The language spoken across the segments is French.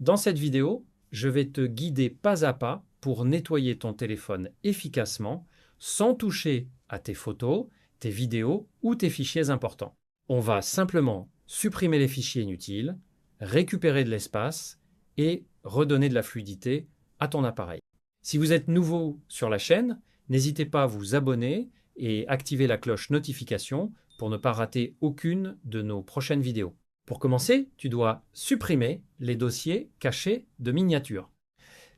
Dans cette vidéo, je vais te guider pas à pas pour nettoyer ton téléphone efficacement sans toucher à tes photos, tes vidéos ou tes fichiers importants. On va simplement supprimer les fichiers inutiles, récupérer de l'espace et redonner de la fluidité à ton appareil. Si vous êtes nouveau sur la chaîne, n'hésitez pas à vous abonner et activer la cloche notification pour ne pas rater aucune de nos prochaines vidéos. Pour commencer, tu dois supprimer les dossiers cachés de miniatures.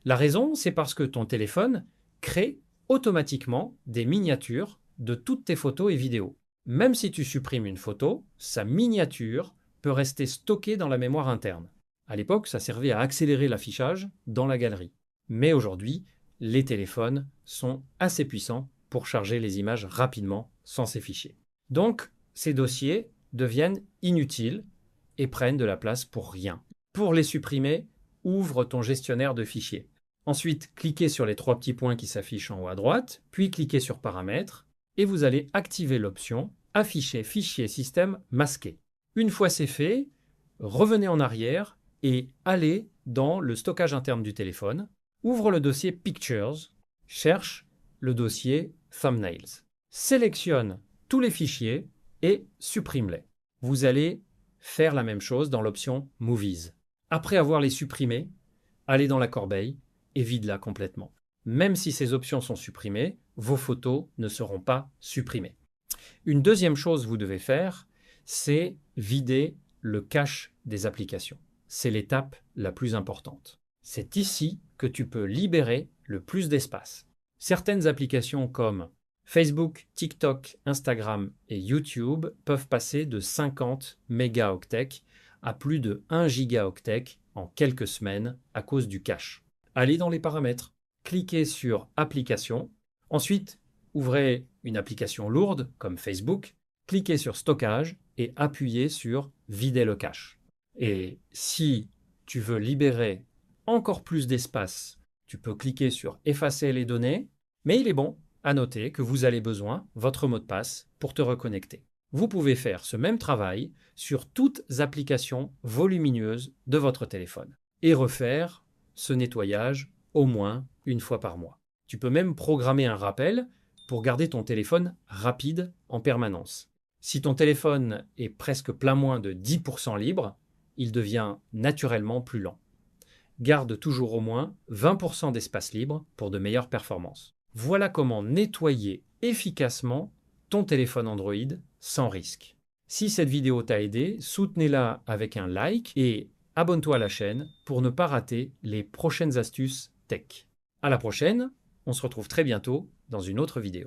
La raison, c'est parce que ton téléphone crée automatiquement des miniatures de toutes tes photos et vidéos. Même si tu supprimes une photo, sa miniature peut rester stockée dans la mémoire interne. À l'époque, ça servait à accélérer l'affichage dans la galerie. Mais aujourd'hui, les téléphones sont assez puissants pour charger les images rapidement sans ces fichiers. Donc, ces dossiers deviennent inutiles et prennent de la place pour rien. Pour les supprimer, ouvre ton gestionnaire de fichiers. Ensuite, cliquez sur les trois petits points qui s'affichent en haut à droite, puis cliquez sur Paramètres, et vous allez activer l'option Afficher fichier système masqué. Une fois c'est fait, revenez en arrière et allez dans le stockage interne du téléphone, ouvre le dossier Pictures, cherche le dossier Thumbnails. Sélectionne tous les fichiers et supprime-les. Vous allez faire la même chose dans l'option Movies. Après avoir les supprimés, allez dans la corbeille et vide-la complètement. Même si ces options sont supprimées, vos photos ne seront pas supprimées. Une deuxième chose que vous devez faire, c'est vider le cache des applications. C'est l'étape la plus importante. C'est ici que tu peux libérer le plus d'espace. Certaines applications comme Facebook, TikTok, Instagram et YouTube peuvent passer de 50 mégaoctets à plus de 1 gigaoctet en quelques semaines à cause du cache. Allez dans les paramètres, cliquez sur Applications, ensuite ouvrez une application lourde comme Facebook, cliquez sur Stockage et appuyez sur Vider le cache. Et si tu veux libérer encore plus d'espace, tu peux cliquer sur Effacer les données, mais il est bon à noter que vous avez besoin de votre mot de passe pour te reconnecter. Vous pouvez faire ce même travail sur toutes les applications volumineuses de votre téléphone et refaire ce nettoyage au moins une fois par mois. Tu peux même programmer un rappel pour garder ton téléphone rapide en permanence. Si ton téléphone est presque plein moins de 10% libre, il devient naturellement plus lent. Garde toujours au moins 20% d'espace libre pour de meilleures performances. Voilà comment nettoyer efficacement ton téléphone Android sans risque. Si cette vidéo t'a aidé, soutenez-la avec un like et abonne-toi à la chaîne pour ne pas rater les prochaines astuces tech. À la prochaine, on se retrouve très bientôt dans une autre vidéo.